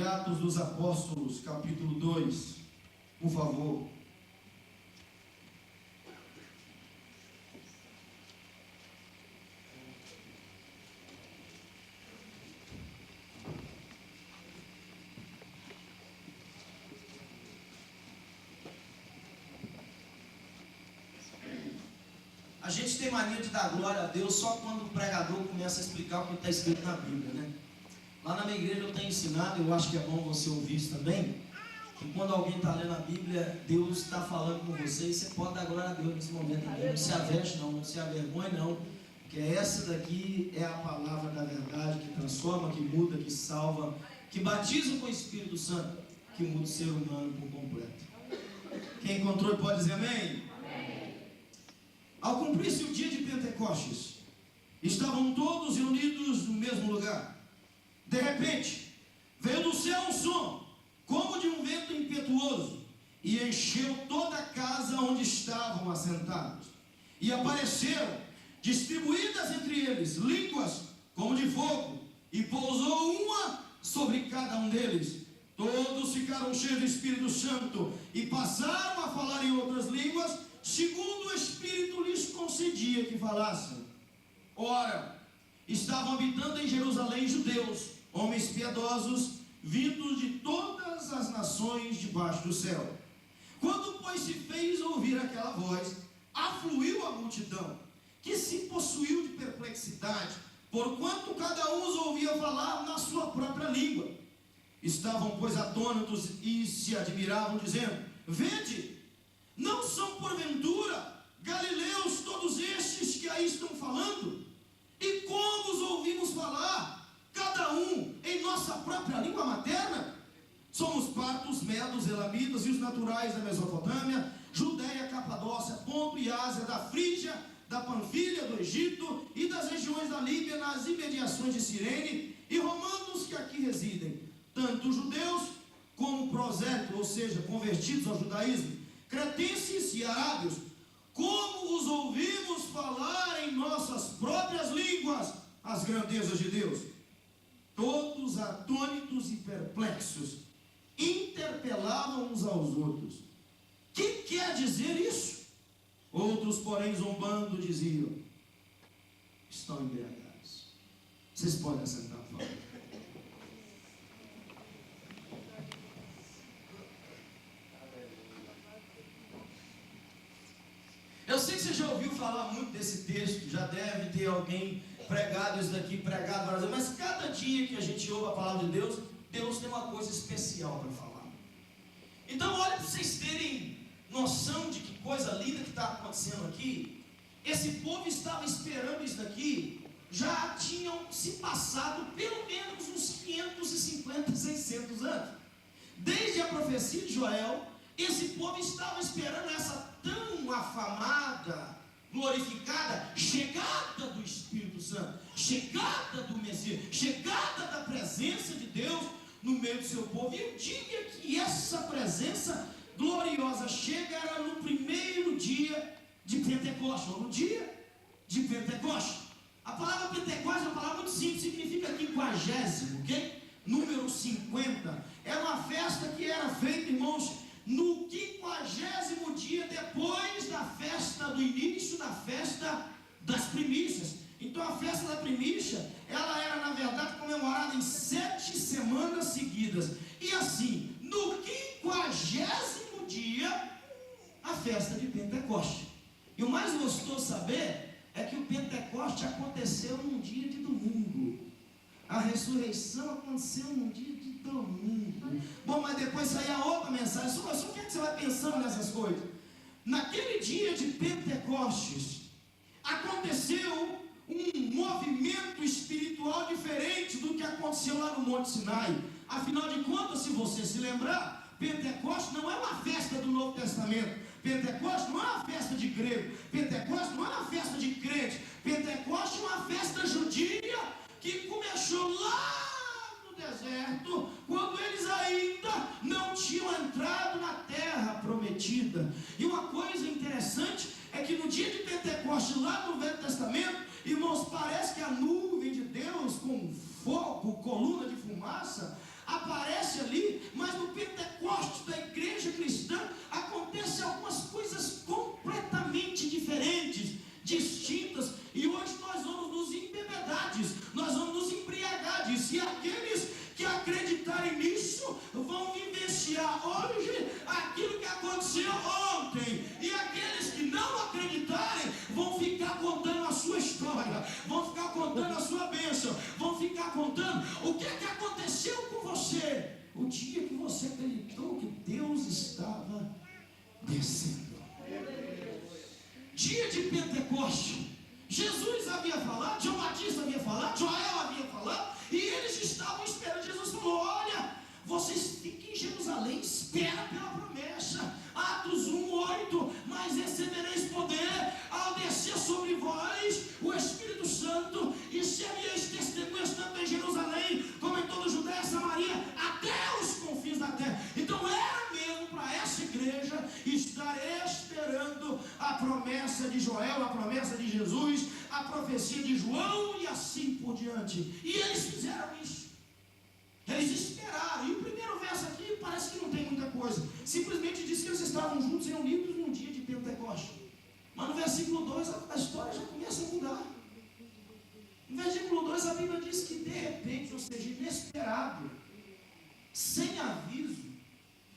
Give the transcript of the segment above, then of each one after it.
de Atos dos Apóstolos, capítulo 2, por favor. A gente tem mania de dar glória a Deus só quando o pregador começa a explicar o que está escrito na Bíblia, né? Lá na minha igreja eu tenho ensinado, eu acho que é bom você ouvir isso também, que quando alguém está lendo a Bíblia, Deus está falando com você e você pode dar glória a Deus nesse momento também. Não se aveste não, não se avergonhe não, porque essa daqui é a palavra da verdade que transforma, que muda, que salva, que batiza com o Espírito Santo, que muda o ser humano por completo. Quem encontrou pode dizer amém? Ao cumprir-se o dia de Pentecostes, estavam todos reunidos no mesmo lugar. De repente, veio do céu um som, como de um vento impetuoso, e encheu toda a casa onde estavam assentados. E apareceram, distribuídas entre eles, línguas como de fogo, e pousou uma sobre cada um deles. Todos ficaram cheios do Espírito Santo, e passaram a falar em outras línguas, segundo o Espírito lhes concedia que falassem. Ora, estavam habitando em Jerusalém judeus, homens piedosos, vindos de todas as nações debaixo do céu. Quando, pois, se fez ouvir aquela voz, afluiu a multidão, que se possuiu de perplexidade, porquanto cada um os ouvia falar na sua própria língua. Estavam, pois, atônitos e se admiravam, dizendo: vede, não são porventura galileus todos estes que aí estão falando? E como os ouvimos falar, cada um em nossa própria língua materna? Somos partos, medos, elamitas e os naturais da Mesopotâmia, Judéia, Capadócia, Ponto e Ásia, da Frígia, da Panfilha, do Egito e das regiões da Líbia, nas imediações de Cirene, e romanos que aqui residem, tanto judeus como prosélitos, ou seja, convertidos ao judaísmo, cretenses e arábios. Como os ouvimos falar em nossas próprias línguas as grandezas de Deus? Todos atônitos e perplexos interpelavam uns aos outros: que quer dizer isso? Outros, porém, zombando, diziam: estão embriagados. Vocês podem assentar, por favor. Eu sei que você já ouviu falar muito desse texto, já deve ter alguém pregado isso daqui, pregado várias vezes, mas cada dia que a gente ouve a palavra de Deus, Deus tem uma coisa especial para falar. Então, olha, para vocês terem noção de que coisa linda que está acontecendo aqui. Esse povo estava esperando isso daqui, já tinham se passado pelo menos uns 550, 600 anos. Desde a profecia de Joel, esse povo estava esperando essa tão afamada, glorificada chegada do Espírito Santo, chegada do Messias, chegada da presença de Deus no meio do seu povo. E o dia que essa presença gloriosa chega era no primeiro dia de Pentecostes, ou no dia de Pentecostes. A palavra Pentecostes é uma palavra muito simples, significa 50º, ok? Número 50. Era uma festa que era feita, irmãos, no 50º dia depois da festa do início da festa das primícias. Então a festa da primícia, ela era na verdade comemorada em 7 semanas seguidas. E assim, no 50º dia, a festa de Pentecoste. E o mais gostoso saber é que o Pentecoste aconteceu num dia de domingo. A ressurreição aconteceu num dia de domingo. Bom, mas depois saía outra mensagem. Só o que é que você vai pensando nessas coisas? Naquele dia de Pentecostes, aconteceu um movimento espiritual diferente do que aconteceu lá no Monte Sinai. Afinal de contas, se você se lembrar, Pentecostes não é uma festa do Novo Testamento. Pentecostes não é uma festa de grego. Pentecostes não é uma festa de crente. Pentecostes é uma festa judia que começou lá no deserto, quando eles ainda não tinham entrado na terra prometida. E uma coisa interessante é que no dia de Pentecostes, lá no Velho Testamento, irmãos, parece que a nuvem de Deus com fogo, coluna de fumaça, aparece mas no Pentecostes da igreja cristã acontecem algumas coisas completamente diferentes, distintas, e hoje nós vamos nos embebedar disso, nós vamos nos embriagar disso, e aqueles que acreditarem nisso vão vivenciar hoje aquilo que aconteceu ontem, e aqueles que não acreditarem vão ficar contando a sua história, vão ficar contando a sua bênção, vão ficar contando o que aconteceu com você o dia que você acreditou que Deus estava descendo. Dia de Pentecostes, Jesus havia falado, João Batista havia falado, Joel havia falado, e eles estavam esperando. Jesus falou: olha, vocês fiquem em Jerusalém, espera pela promessa. Atos 1:8, mas recebereis poder ao descer sobre vós o Espírito Santo, e sereis testemunhas tanto em Jerusalém como em toda a Judéia, Samaria, até os confins da terra. Então era mesmo para essa igreja estar esperando a promessa de Joel, a promessa de Jesus, a profecia de João e assim por diante. E eles fizeram isso. Eles esperaram. E o primeiro verso aqui parece que não tem muita coisa. Simplesmente diz que eles estavam juntos e reunidos num dia de Pentecostes. Mas no versículo 2 a história já começa a mudar. No versículo 2 a Bíblia diz que de repente, ou seja, inesperado, sem aviso,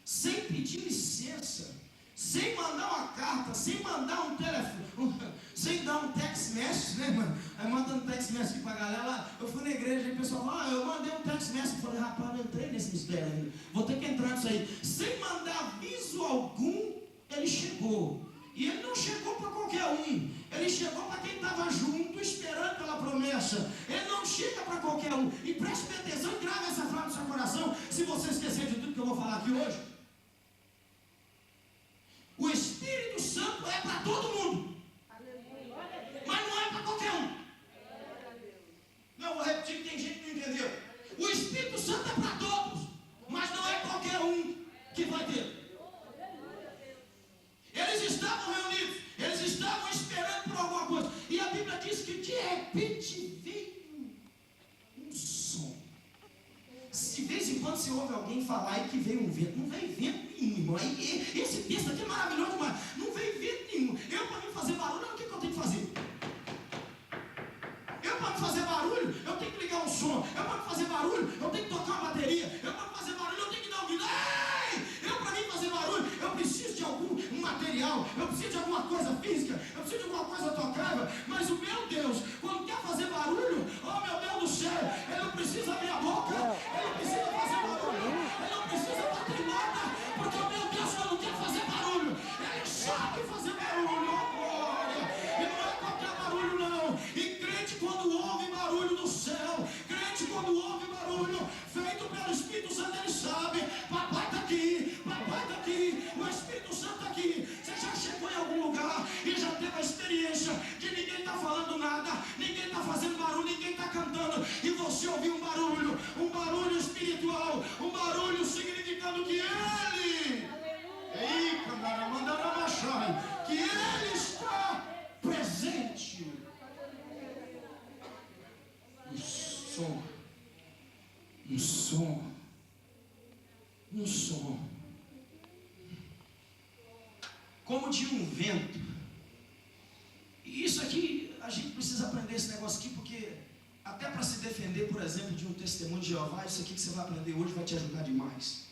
sem pedir licença, sem mandar uma carta, sem mandar um telefone, sem dar um text message, né, mano? Aí mandando text message pra galera lá. Eu fui na igreja e o pessoal falou: eu mandei um text message. Eu falei: rapaz, não entrei nesse mistério ainda, vou ter que entrar nisso aí. Sem mandar aviso algum, ele chegou. E ele não chegou para qualquer um, ele chegou para quem estava junto, esperando pela promessa. Ele não chega para qualquer um. E preste bem atenção e grave essa frase no seu coração, se você esquecer de tudo que eu vou falar aqui hoje. O Espírito Santo é para todo mundo, mas não é para qualquer um. Não, vou repetir que tem gente que não entendeu. O Espírito Santo é para todos, mas não é qualquer um que vai ter. Eles estavam reunidos, eles estavam esperando por alguma coisa, e a Bíblia diz que de repente veio um som. De vez em quando você ouve alguém falar aí que veio um vento, não veio vento nenhum, irmão. Esse texto aqui é maravilhoso demais. Não veio vento nenhum. Eu, para mim fazer barulho, o que eu tenho que fazer? Eu, para me fazer barulho, eu tenho que ligar um som. Eu, para me fazer barulho, eu tenho que tocar uma bateria. Eu, para me fazer barulho, eu tenho que dar um grito. Eu, para mim fazer barulho, eu preciso de algum material, eu preciso de alguma coisa física, eu preciso de alguma coisa tocável. Mas o meu Deus, quando quer fazer barulho, oh meu Deus do céu, ele não precisa abrir a boca, ele não precisa fazer barulho, ele não precisa bater nada, porque o meu Deus, quando quer fazer barulho, ele sabe fazer barulho. Oh glória! E não é qualquer barulho não. E crente, quando ouve barulho do céu, crente, quando ouve barulho feito pelo Espírito Santo, ele sabe: papai está aqui, papai está aqui, o Espírito Santo está aqui. Você já chegou em algum lugar e já teve a experiência de ninguém está falando nada, ninguém está fazendo barulho, ninguém está cantando, e você ouviu um barulho espiritual, um barulho significando que ele, que ele está presente. Um som, como de um vento. E isso aqui, a gente precisa aprender esse negócio aqui, porque até para se defender, por exemplo, de um testemunho de Jeová, isso aqui que você vai aprender hoje vai te ajudar demais.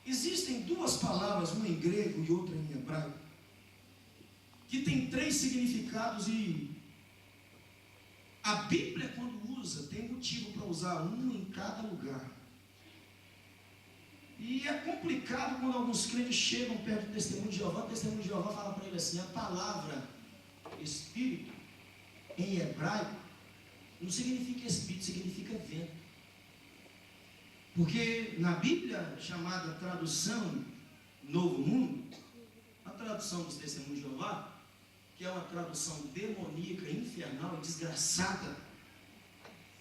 Existem duas palavras, uma em grego e outra em hebraico, que tem 3 significados, e a Bíblia, quando usa, tem motivo para usar um em cada lugar. E é complicado quando alguns crentes chegam perto do testemunho de Jeová. O testemunho de Jeová fala para ele assim: a palavra Espírito em hebraico não significa Espírito, significa vento. Porque na Bíblia, chamada tradução Novo Mundo, a tradução dos testemunhos de Jeová, que é uma tradução demoníaca, infernal e desgraçada,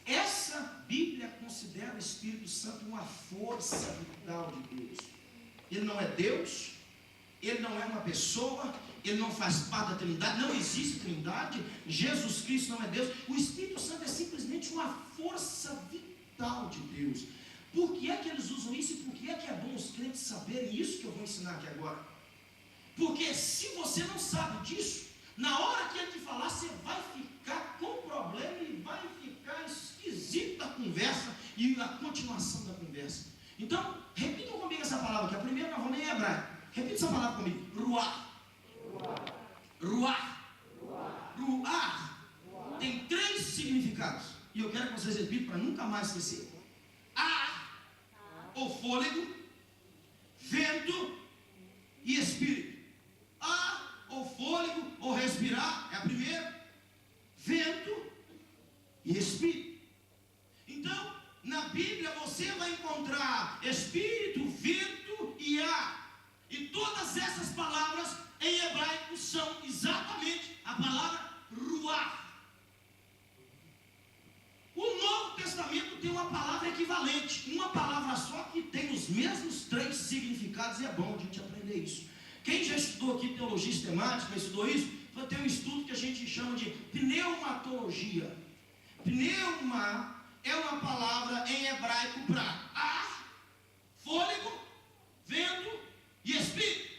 essa Bíblia considera o Espírito Santo uma força vital de Deus. Ele não é Deus, ele não é uma pessoa, ele não faz parte da Trindade, não existe Trindade, Jesus Cristo não é Deus. O Espírito Santo é simplesmente uma força vital de Deus. Por que é que eles usam isso e por que é bom os crentes saberem isso que eu vou ensinar aqui agora? Porque se você não sabe disso, na hora que ele te falar, você vai ficar com problema e vai ficar esquisito da conversa e a continuação da conversa. Então, repitam comigo essa palavra, que a primeira nós vamos ler em hebraico. Repita essa palavra comigo. Ruach. Ruach. Ruach. Tem 3 significados. E eu quero que vocês repitam para nunca mais esquecer. Ar, o fôlego, vento e espírito. Ar, ou fôlego, ou respirar, é a primeira. Vento e espírito. Então, na Bíblia você vai encontrar espírito, vento e ar. E todas essas palavras em hebraico são exatamente a palavra ruach. O Novo Testamento tem uma palavra equivalente, uma palavra só que tem os mesmos 3 significados, e é bom a gente aprender isso. Quem já estudou aqui teologia sistemática, estudou isso, vai ter um estudo que a gente chama de pneumatologia. Pneuma é uma palavra em hebraico para ar, fôlego, vento e espírito.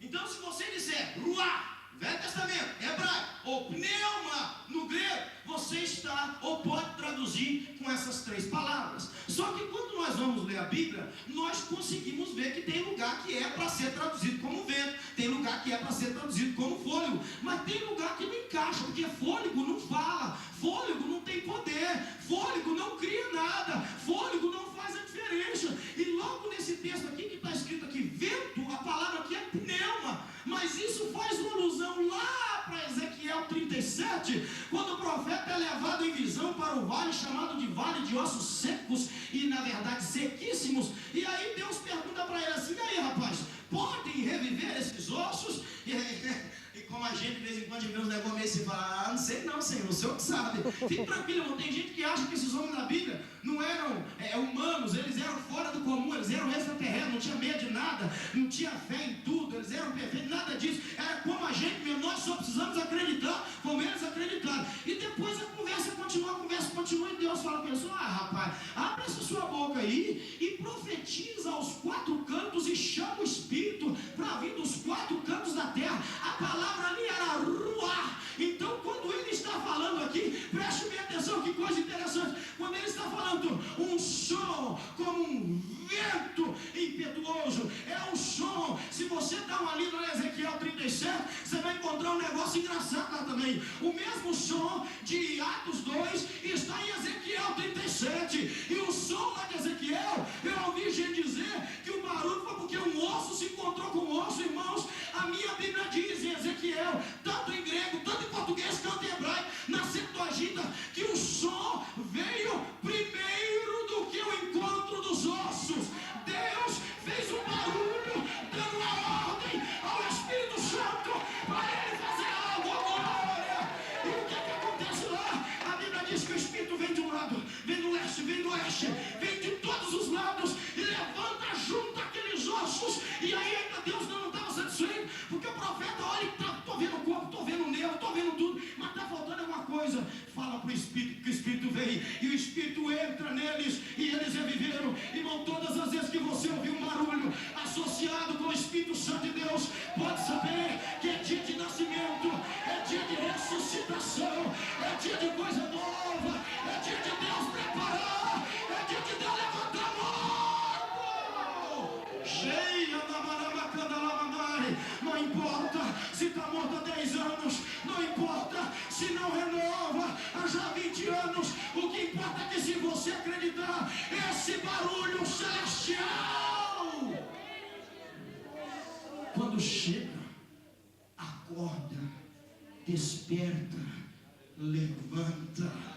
Então, se você disser ruach, Velho Testamento, hebraico, ou pneuma no grego, você está ou pode traduzir com essas 3 palavras. Só que quando nós vamos ler a Bíblia, nós conseguimos ver que tem lugar que é para ser traduzido como vento, tem lugar que é para ser traduzido como fôlego, mas tem lugar que não encaixa, porque fôlego não fala, fôlego não tem poder, fôlego não cria nada, fôlego não faz a diferença. E logo nesse texto aqui que está escrito aqui, vento, a palavra aqui é pneuma, mas isso faz uma alusão lá para Ezequiel 37, quando o profeta é levado em visão para o vale chamado de vale de ossos secos, e na verdade sequíssimos, e aí Deus pergunta para ele assim: e aí, rapaz, podem reviver esses ossos? E como a gente de vez em quando vê uns negócios meio assim, fala: não sei não, Senhor, o Senhor que sabe. Fique tranquilo, irmão. Tem gente que acha que esses homens da Bíblia não eram humanos, eles eram fora do comum, eles eram extraterrestres, não tinha medo de nada, não tinha fé em tudo, eles eram perfeitos, nada disso. Era como a gente mesmo, nós só precisamos acreditar como eles acreditaram. E depois a conversa continua, e Deus fala para eles: rapaz, abre essa sua boca aí e profetiza aos 4 cantos e chama o Espírito para vir dos 4 cantos da terra. A palavra ali era ruach. Então, quando ele está falando aqui, preste bem atenção, que coisa interessante. Quando ele está falando um som como um vento impetuoso, é um som. Se você dá uma lida no Ezequiel 37, você vai encontrar um negócio engraçado lá também. O mesmo som de Atos 2 está em Ezequiel 37. E o som lá de Ezequiel, eu ouvi gente dizer que o barulho foi porque um osso se encontrou com um osso, irmãos. A minha Bíblia diz em Ezequiel, tanto em grego, tanto em português, quanto em hebraico, na Septuaginta, que o som veio primeiro do que o encontro dos ossos. Deus fez um barulho, dando uma ordem ao Espírito Santo para ele fazer algo agora. E o que acontece lá? A Bíblia diz que o Espírito vem de um lado, vem do leste, vem do oeste, vem de todos os lados e levanta junto aqueles ossos. E aí ainda Deus não estava satisfeito, porque o profeta olha e estou vendo o corpo, estou vendo o nervo, estou vendo tudo, mas está faltando alguma coisa. Fala para o Espírito que o Espírito vem, e o Espírito entra neles e eles reviveram. Irmão, todas as vezes que você ouvir um barulho associado com o Espírito Santo de Deus, pode saber que é dia de nascimento, é dia de ressuscitação, é dia de coisa nova, é dia de Deus preparar, é dia de Deus levantar morto. Cheia da marabacana lavandare. Não importa se está morto há 10 anos, não importa se não renova há já 20 anos, o que importa é que se você acreditar, esse barulho celestial, quando chega, acorda, desperta, levanta.